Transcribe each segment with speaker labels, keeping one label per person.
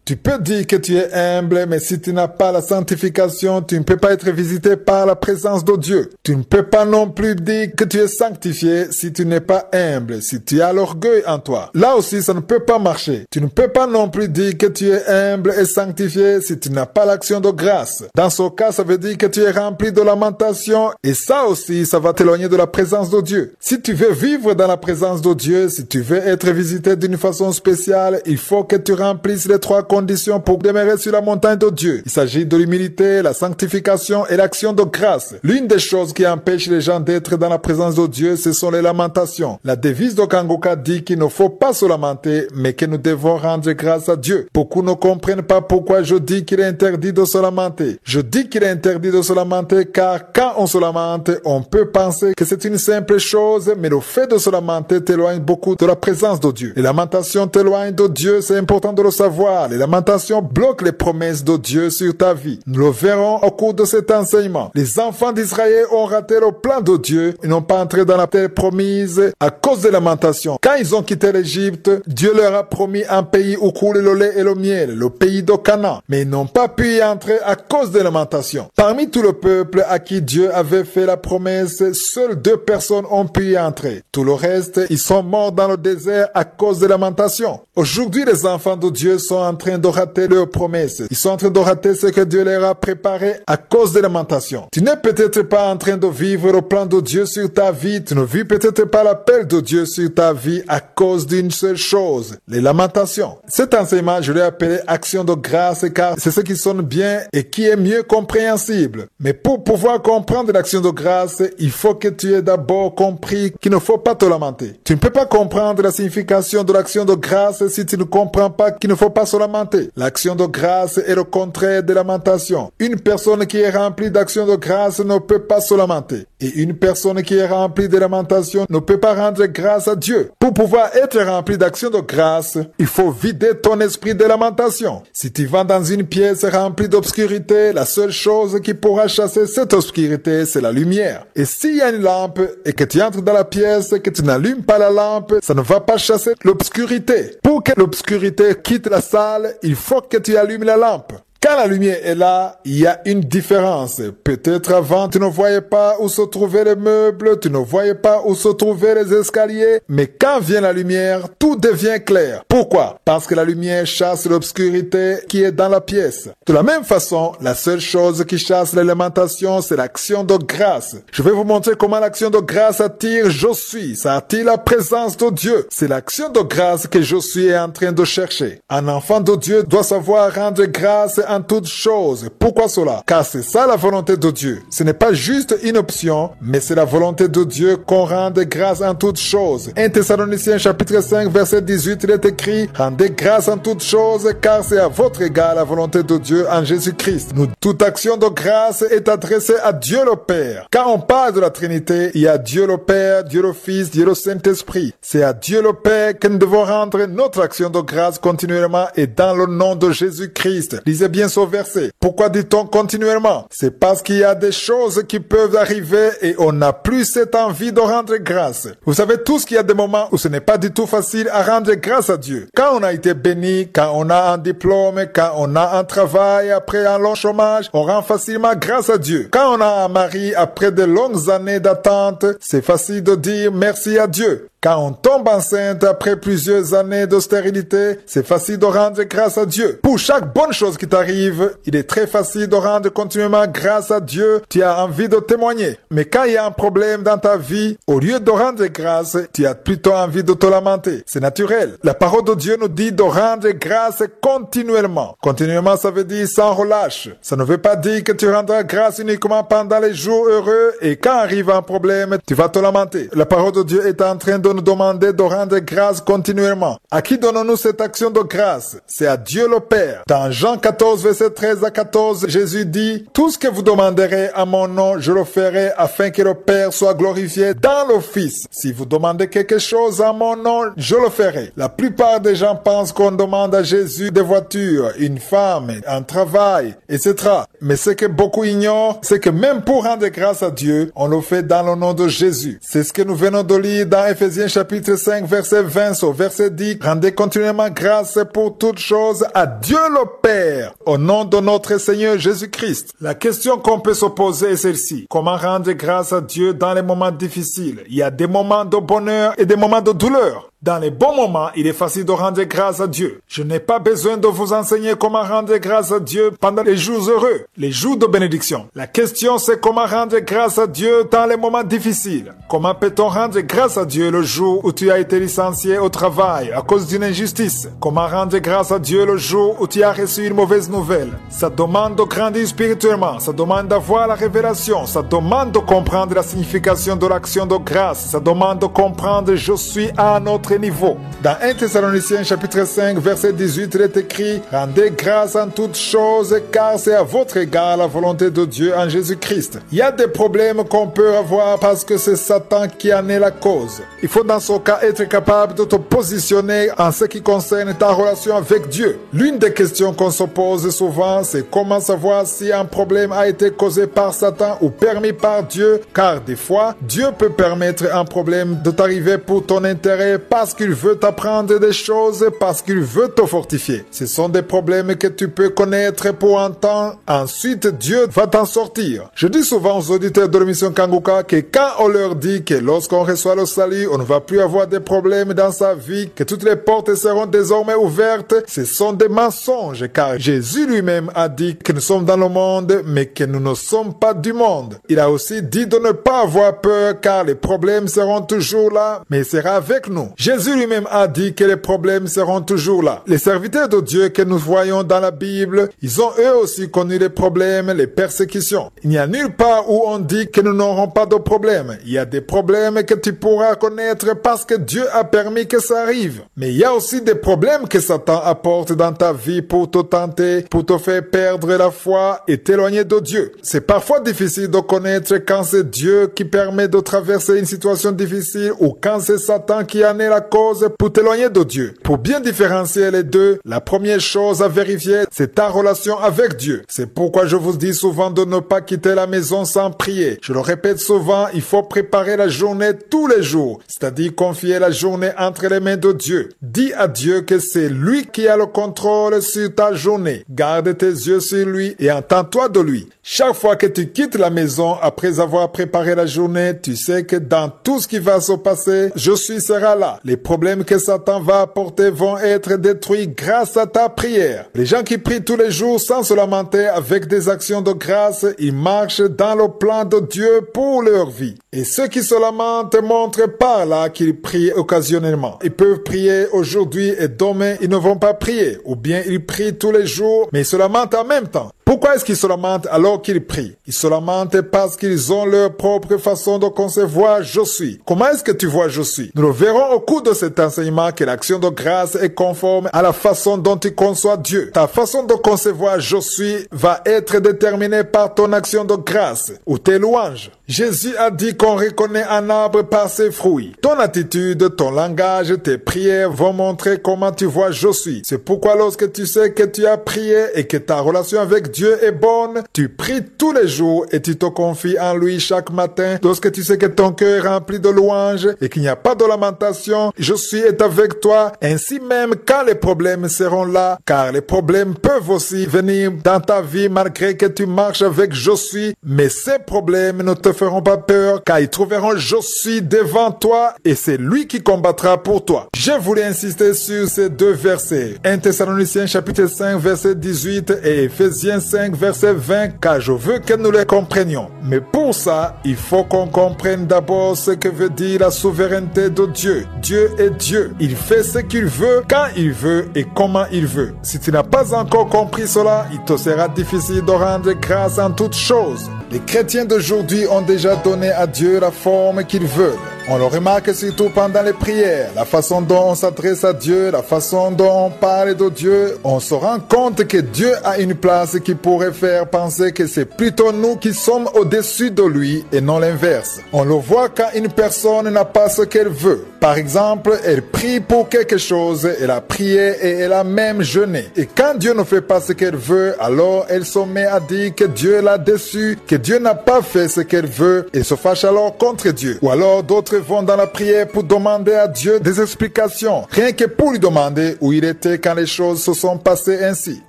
Speaker 1: Tu peux dire que tu es humble, mais si tu n'as pas la sanctification, tu ne peux pas être visité par la présence de Dieu. Tu ne peux pas non plus dire que tu es sanctifié si tu n'es pas humble, si tu as l'orgueil en toi. Là aussi, ça ne peut pas marcher. Tu ne peux pas non plus dire que tu es humble et sanctifié si tu n'as pas l'action de grâce. Dans ce cas, ça veut dire que tu es rempli de lamentation et ça aussi, ça va t'éloigner de la présence de Dieu. Si tu veux vivre dans la présence de Dieu, si tu veux être visité d'une façon spéciale, il faut que tu remplisses les 3 conditions pour demeurer sur la montagne de Dieu. Il s'agit de l'humilité, la sanctification et l'action de grâce. L'une des choses qui empêche les gens d'être dans la présence de Dieu, ce sont les lamentations. La devise de Kangoka dit qu'il ne faut pas se lamenter, mais que nous devons rendre grâce à Dieu. Beaucoup ne comprennent pas pourquoi je dis qu'il est interdit de se lamenter. Je dis qu'il est interdit de se lamenter car quand on se lamente, on peut penser que c'est une simple chose, mais le fait de se lamenter t'éloigne beaucoup de la présence de Dieu. Les lamentations t'éloignent de Dieu, c'est important de le savoir. Les lamentations bloquent les promesses de Dieu sur ta vie. Nous le verrons au cours de cet enseignement. Les enfants d'Israël ont raté le plan de Dieu. Ils n'ont pas entré dans la terre promise à cause des lamentations. Quand ils ont quitté l'Égypte, Dieu leur a promis un pays où coule le lait et le miel, le pays de Canaan. Mais ils n'ont pas pu y entrer à cause des lamentations. Parmi tout le peuple à qui Dieu avait fait la promesse, seules 2 personnes ont pu y entrer. Tout le reste, ils sont morts dans le désert à cause des lamentations. Aujourd'hui, les enfants de Dieu sont en train de rater leurs promesses. Ils sont en train de rater ce que Dieu leur a préparé à cause des lamentations. Tu n'es peut-être pas en train de vivre le plan de Dieu sur ta vie. Tu ne vis peut-être pas l'appel de Dieu sur ta vie à cause d'une seule chose, les lamentations. Cet enseignement, je l'ai appelé action de grâce car c'est ce qui sonne bien et qui est mieux compréhensible. Mais pour pouvoir comprendre l'action de grâce, il faut que tu aies d'abord compris qu'il ne faut pas te lamenter. Tu ne peux pas comprendre la signification de l'action de grâce si tu ne comprends pas qu'il ne faut pas se lamenter. L'action de grâce est le contraire de lamentation. Une personne qui est remplie d'action de grâce ne peut pas se lamenter. Et une personne qui est remplie de lamentation ne peut pas rendre grâce à Dieu. Pour pouvoir être rempli d'action de grâce, il faut vider ton esprit de lamentation. Si tu vas dans une pièce remplie d'obscurité, la seule chose qui pourra chasser cette obscurité, c'est la lumière. Et s'il y a une lampe et que tu entres dans la pièce et que tu n'allumes pas la lampe, ça ne va pas chasser l'obscurité. Pour que l'obscurité quitte la salle, il faut que tu allumes la lampe. Quand la lumière est là, il y a une différence. Peut-être avant, tu ne voyais pas où se trouvaient les meubles, tu ne voyais pas où se trouvaient les escaliers, mais quand vient la lumière, tout devient clair. Pourquoi? Parce que la lumière chasse l'obscurité qui est dans la pièce. De la même façon, la seule chose qui chasse les lamentations, c'est l'action de grâce. Je vais vous montrer comment l'action de grâce attire je suis. Ça attire la présence de Dieu. C'est l'action de grâce que je suis est en train de chercher. Un enfant de Dieu doit savoir rendre grâce en toutes choses. Pourquoi cela? Car c'est ça la volonté de Dieu. Ce n'est pas juste une option, mais c'est la volonté de Dieu qu'on rende grâce en toutes choses. 1 Thessaloniciens chapitre 5 verset 18, il est écrit: rendez grâce en toutes choses, car c'est à votre égard la volonté de Dieu en Jésus-Christ. Toute action de grâce est adressée à Dieu le Père. Quand on parle de la Trinité, il y a Dieu le Père, Dieu le Fils, Dieu le Saint-Esprit. C'est à Dieu le Père que nous devons rendre notre action de grâce continuellement et dans le nom de Jésus-Christ. Lisez bien ce verset. Pourquoi dit-on continuellement? C'est parce qu'il y a des choses qui peuvent arriver et on n'a plus cette envie de rendre grâce. Vous savez tous qu'il y a des moments où ce n'est pas du tout facile à rendre grâce à Dieu. Quand on a été béni, quand on a un diplôme, quand on a un travail après un long chômage, on rend facilement grâce à Dieu. Quand on a un mari après de longues années d'attente, c'est facile de dire merci à Dieu. Quand on tombe enceinte après plusieurs années de stérilité, c'est facile de rendre grâce à Dieu. Pour chaque bonne chose qui t'arrive, il est très facile de rendre continuellement grâce à Dieu. Tu as envie de témoigner. Mais quand il y a un problème dans ta vie, au lieu de rendre grâce, tu as plutôt envie de te lamenter. C'est naturel. La parole de Dieu nous dit de rendre grâce continuellement. Continuellement, ça veut dire sans relâche. Ça ne veut pas dire que tu rendras grâce uniquement pendant les jours heureux et quand arrive un problème, tu vas te lamenter. La parole de Dieu est en train de nous demander de rendre grâce continuellement. À qui donnons-nous cette action de grâce? C'est à Dieu le Père. Dans Jean 14, verset 13 à 14, Jésus dit: tout ce que vous demanderez à mon nom, je le ferai afin que le Père soit glorifié dans le Fils. Si vous demandez quelque chose à mon nom, je le ferai. La plupart des gens pensent qu'on demande à Jésus des voitures, une femme, un travail, etc. Mais ce que beaucoup ignorent, c'est que même pour rendre grâce à Dieu, on le fait dans le nom de Jésus. C'est ce que nous venons de lire dans Éphésiens Thessaloniciens chapitre 5 verset 20 au verset 10, rendez continuellement grâce pour toutes choses à Dieu le Père, au nom de notre Seigneur Jésus-Christ. La question qu'on peut se poser est celle-ci. Comment rendre grâce à Dieu dans les moments difficiles? Il y a des moments de bonheur et des moments de douleur. Dans les bons moments, il est facile de rendre grâce à Dieu. Je n'ai pas besoin de vous enseigner comment rendre grâce à Dieu pendant les jours heureux, les jours de bénédiction. La question, c'est comment rendre grâce à Dieu dans les moments difficiles. Comment peut-on rendre grâce à Dieu le jour où tu as été licencié au travail à cause d'une injustice? Comment rendre grâce à Dieu le jour où tu as reçu une mauvaise nouvelle? Ça demande de grandir spirituellement, ça demande d'avoir la révélation, ça demande de comprendre la signification de l'action de grâce, ça demande de comprendre je suis à un autre niveau. Dans 1 Thessaloniciens chapitre 5 verset 18, il est écrit: rendez grâce en toutes choses, car c'est à votre égard la volonté de Dieu en Jésus-Christ. Il y a des problèmes qu'on peut avoir parce que c'est Satan qui en est la cause. Il faut dans ce cas être capable de te positionner en ce qui concerne ta relation avec Dieu. L'une des questions qu'on se pose souvent, c'est comment savoir si un problème a été causé par Satan ou permis par Dieu, car des fois, Dieu peut permettre un problème de t'arriver pour ton intérêt parce qu'il veut t'apprendre des choses, parce qu'il veut te fortifier. Ce sont des problèmes que tu peux connaître pour un temps. Ensuite, Dieu va t'en sortir. Je dis souvent aux auditeurs de l'émission Kanguka que quand on leur dit que lorsqu'on reçoit le salut, on ne va plus avoir de problèmes dans sa vie, que toutes les portes seront désormais ouvertes, ce sont des mensonges, car Jésus lui-même a dit que nous sommes dans le monde, mais que nous ne sommes pas du monde. Il a aussi dit de ne pas avoir peur, car les problèmes seront toujours là, mais il sera avec nous. Jésus lui-même a dit que les problèmes seront toujours là. Les serviteurs de Dieu que nous voyons dans la Bible, ils ont eux aussi connu les problèmes, les persécutions. Il n'y a nulle part où on dit que nous n'aurons pas de problèmes. Il y a des problèmes que tu pourras connaître parce que Dieu a permis que ça arrive. Mais il y a aussi des problèmes que Satan apporte dans ta vie pour te tenter, pour te faire perdre la foi et t'éloigner de Dieu. C'est parfois difficile de connaître quand c'est Dieu qui permet de traverser une situation difficile ou quand c'est Satan qui en est la cause pour t'éloigner de Dieu. Pour bien différencier les deux, la première chose à vérifier, c'est ta relation avec Dieu. C'est pourquoi je vous dis souvent de ne pas quitter la maison sans prier. Je le répète souvent, il faut préparer la journée tous les jours, c'est-à-dire confier la journée entre les mains de Dieu. Dis à Dieu que c'est lui qui a le contrôle sur ta journée. Garde tes yeux sur lui et entends-toi de lui. Chaque fois que tu quittes la maison après avoir préparé la journée, tu sais que dans tout ce qui va se passer, je sera là. Les problèmes que Satan va apporter vont être détruits grâce à ta prière. Les gens qui prient tous les jours sans se lamenter avec des actions de grâce, ils marchent dans le plan de Dieu pour leur vie. Et ceux qui se lamentent montrent par là qu'ils prient occasionnellement. Ils peuvent prier aujourd'hui et demain ils ne vont pas prier. Ou bien ils prient tous les jours mais ils se lamentent en même temps. Pourquoi est-ce qu'ils se lamentent alors qu'ils prient? Ils se lamentent parce qu'ils ont leur propre façon de concevoir je suis. Comment est-ce que tu vois je suis? Nous le verrons au cours de cet enseignement que l'action de grâce est conforme à la façon dont tu conçois Dieu. Ta façon de concevoir je suis va être déterminée par ton action de grâce ou tes louanges. Jésus a dit qu'on reconnaît un arbre par ses fruits. Ton attitude, ton langage, tes prières vont montrer comment tu vois je suis. C'est pourquoi lorsque tu sais que tu as prié et que ta relation avec Dieu est bonne, tu pries tous les jours et tu te confies en lui chaque matin. Lorsque tu sais que ton cœur est rempli de louanges et qu'il n'y a pas de lamentation, je suis est avec toi, ainsi même quand les problèmes seront là, car les problèmes peuvent aussi venir dans ta vie malgré que tu marches avec je suis, mais ces problèmes ne te feront pas peur car ils trouveront je suis devant toi et c'est lui qui combattra pour toi. Je voulais insister sur ces deux versets, 1 Thessaloniciens chapitre 5 verset 18 et Ephésiens 5 verset 20, car je veux que nous les comprenions. Mais pour ça, il faut qu'on comprenne d'abord ce que veut dire la souveraineté de Dieu. Dieu est Dieu. Il fait ce qu'il veut, quand il veut et comment il veut. Si tu n'as pas encore compris cela, il te sera difficile de rendre grâce en toutes choses. Les chrétiens d'aujourd'hui ont déjà donné à Dieu la forme qu'ils veulent. On le remarque surtout pendant les prières, la façon dont on s'adresse à Dieu, la façon dont on parle de Dieu. On se rend compte que Dieu a une place qui pourrait faire penser que c'est plutôt nous qui sommes au-dessus de lui et non l'inverse. On le voit quand une personne n'a pas ce qu'elle veut. Par exemple, elle prie pour quelque chose, elle a prié et elle a même jeûné. Et quand Dieu ne fait pas ce qu'elle veut, alors elle se met à dire que Dieu l'a déçue, que Dieu n'a pas fait ce qu'elle veut et se fâche alors contre Dieu. Ou alors d'autres vont dans la prière pour demander à Dieu des explications, rien que pour lui demander où il était quand les choses se sont passées ainsi.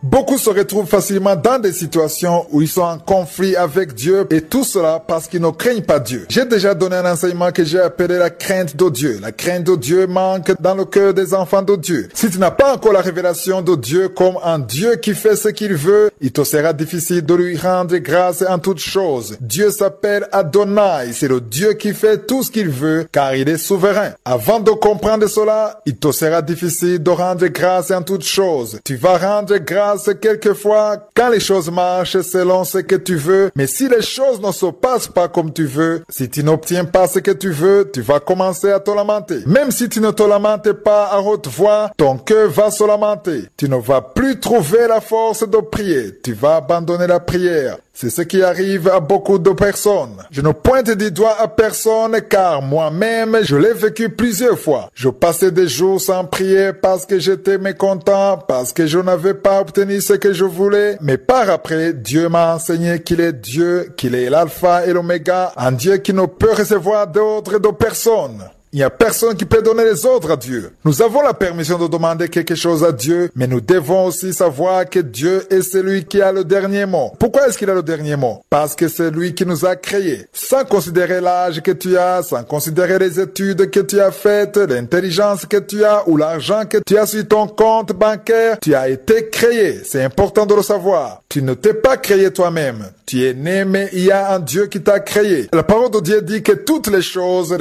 Speaker 1: Beaucoup se retrouvent facilement dans des situations où ils sont en conflit avec Dieu et tout cela parce qu'ils ne craignent pas Dieu. J'ai déjà donné un enseignement que j'ai appelé la crainte de Dieu. La crainte de Dieu manque dans le cœur des enfants de Dieu. Si tu n'as pas encore la révélation de Dieu comme un Dieu qui fait ce qu'il veut, il te sera difficile de lui rendre grâce en toutes choses. Dieu s'appelle Adonai, c'est le Dieu qui fait tout ce qu'il veut car il est souverain. Avant de comprendre cela, il te sera difficile de rendre grâce en toutes choses. Tu vas rendre grâce quelquefois quand les choses marchent selon ce que tu veux, mais si les choses ne se passent pas comme tu veux, si tu n'obtiens pas ce que tu veux, tu vas commencer à te lamenter. Même si tu ne te lamentes pas à haute voix, ton cœur va se lamenter. Tu ne vas plus trouver la force de prier. Tu vas abandonner la prière. C'est ce qui arrive à beaucoup de personnes. Je ne pointe du doigt à personne car moi-même, je l'ai vécu plusieurs fois. Je passais des jours sans prier parce que j'étais mécontent, parce que je n'avais pas obtenu ce que je voulais. Mais par après, Dieu m'a enseigné qu'il est Dieu, qu'il est l'alpha et l'oméga, un Dieu qui ne peut recevoir d'ordre de personne. Il n'y a personne qui peut donner les ordres à Dieu. Nous avons la permission de demander quelque chose à Dieu, mais nous devons aussi savoir que Dieu est celui qui a le dernier mot. Pourquoi est-ce qu'il a le dernier mot? Parce que c'est lui qui nous a créés. Sans considérer l'âge que tu as, sans considérer les études que tu as faites, l'intelligence que tu as ou l'argent que tu as sur ton compte bancaire, tu as été créé. C'est important de le savoir. Tu ne t'es pas créé toi-même. Tu es né, mais il y a un Dieu qui t'a créé. La parole de Dieu dit que toutes les choses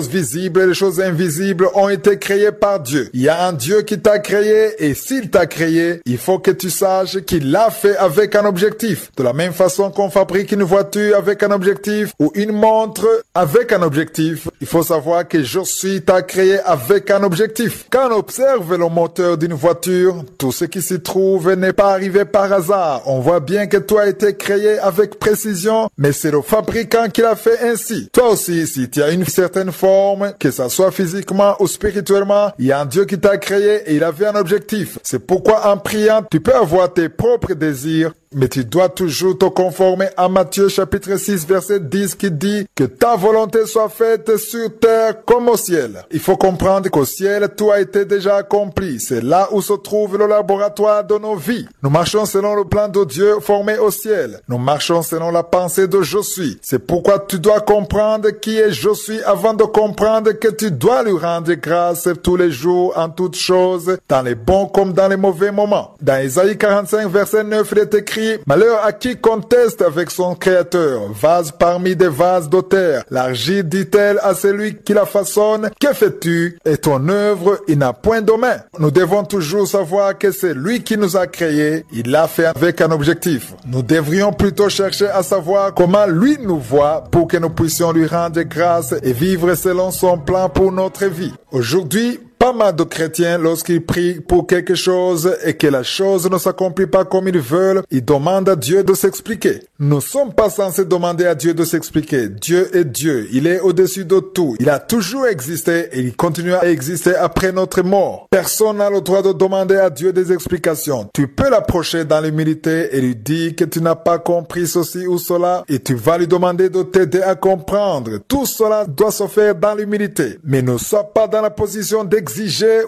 Speaker 1: visibles, les choses invisibles ont été créées par Dieu. Il y a un Dieu qui t'a créé et s'il t'a créé, il faut que tu saches qu'il l'a fait avec un objectif. De la même façon qu'on fabrique une voiture avec un objectif ou une montre avec un objectif, il faut savoir que je suis t'a créé avec un objectif. Quand on observe le moteur d'une voiture, tout ce qui s'y trouve n'est pas arrivé par hasard. On voit bien que toi a été créé avec précision, mais c'est le fabricant qui l'a fait ainsi. Toi aussi, si tu as une certaine forme, que ça soit physiquement ou spirituellement, il y a un Dieu qui t'a créé et il avait un objectif. C'est pourquoi en priant, tu peux avoir tes propres désirs, mais tu dois toujours te conformer à Matthieu chapitre 6 verset 10 qui dit que ta volonté soit faite sur terre comme au ciel. Il faut comprendre qu'au ciel, tout a été déjà accompli. C'est là où se trouve le laboratoire de nos vies. Nous marchons selon le plan de Dieu formé au ciel. Nous marchons selon la pensée de je suis. C'est pourquoi tu dois comprendre qui est je suis avant de comprendre que tu dois lui rendre grâce tous les jours en toutes choses, dans les bons comme dans les mauvais moments. Dans Ésaïe 45 verset 9, il est écrit: malheur à qui conteste avec son créateur, vase parmi des vases de terre. L'argile dit-elle à celui qui la façonne, que fais-tu? Et ton œuvre, il n'a point de main. Nous devons toujours savoir que c'est lui qui nous a créés. Il l'a fait avec un objectif. Nous devrions plutôt chercher à savoir comment lui nous voit pour que nous puissions lui rendre grâce et vivre selon son plan pour notre vie. Aujourd'hui, pas mal de chrétiens, lorsqu'ils prient pour quelque chose et que la chose ne s'accomplit pas comme ils veulent, ils demandent à Dieu de s'expliquer. Nous ne sommes pas censés demander à Dieu de s'expliquer. Dieu est Dieu. Il est au-dessus de tout. Il a toujours existé et il continue à exister après notre mort. Personne n'a le droit de demander à Dieu des explications. Tu peux l'approcher dans l'humilité et lui dire que tu n'as pas compris ceci ou cela et tu vas lui demander de t'aider à comprendre. Tout cela doit se faire dans l'humilité. Mais ne sois pas dans la position d'exiger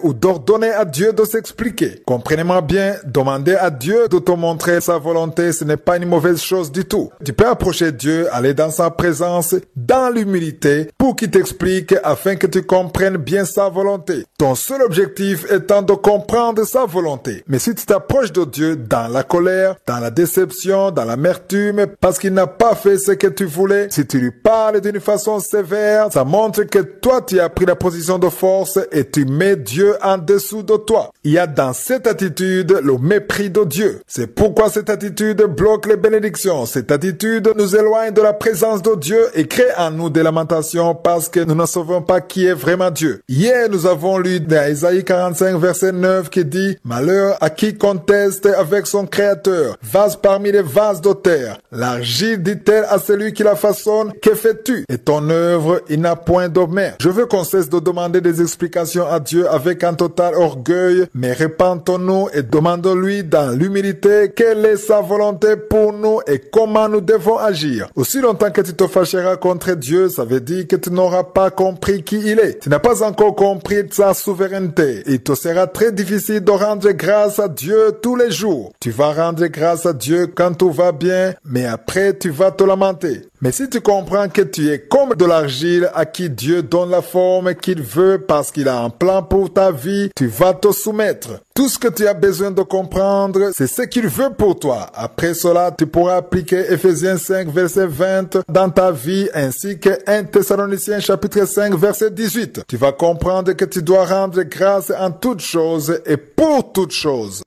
Speaker 1: ou d'ordonner à Dieu de s'expliquer. Comprenez-moi bien, demander à Dieu de te montrer sa volonté, ce n'est pas une mauvaise chose du tout. Tu peux approcher Dieu, aller dans sa présence, dans l'humilité, pour qu'il t'explique afin que tu comprennes bien sa volonté. Ton seul objectif étant de comprendre sa volonté. Mais si tu t'approches de Dieu dans la colère, dans la déception, dans l'amertume, parce qu'il n'a pas fait ce que tu voulais, si tu lui parles d'une façon sévère, ça montre que toi tu as pris la position de force et tu mets Dieu en dessous de toi. Il y a dans cette attitude le mépris de Dieu. C'est pourquoi cette attitude bloque les bénédictions. Cette attitude nous éloigne de la présence de Dieu et crée en nous des lamentations parce que nous ne savons pas qui est vraiment Dieu. Hier, nous avons lu dans Isaïe 45, verset 9 qui dit « Malheur à qui conteste avec son Créateur, vase parmi les vases de terre. L'argile dit-elle à celui qui la façonne, que fais-tu? Et ton œuvre, il n'a point de main. » Je veux qu'on cesse de demander des explications à Dieu avec un total orgueil, mais repentons-nous et demandons-lui dans l'humilité quelle est sa volonté pour nous et comment nous devons agir. Aussi longtemps que tu te fâcheras contre Dieu, ça veut dire que tu n'auras pas compris qui il est. Tu n'as pas encore compris sa souveraineté. Il te sera très difficile de rendre grâce à Dieu tous les jours. Tu vas rendre grâce à Dieu quand tout va bien, mais après tu vas te lamenter. Mais si tu comprends que tu es comme de l'argile à qui Dieu donne la forme qu'il veut parce qu'il a un plan pour ta vie, tu vas te soumettre. Tout ce que tu as besoin de comprendre, c'est ce qu'il veut pour toi. Après cela, tu pourras appliquer Ephésiens 5, verset 20 dans ta vie, ainsi que 1 Thessaloniciens chapitre 5, verset 18. Tu vas comprendre que tu dois rendre grâce en toutes choses et pour toutes choses.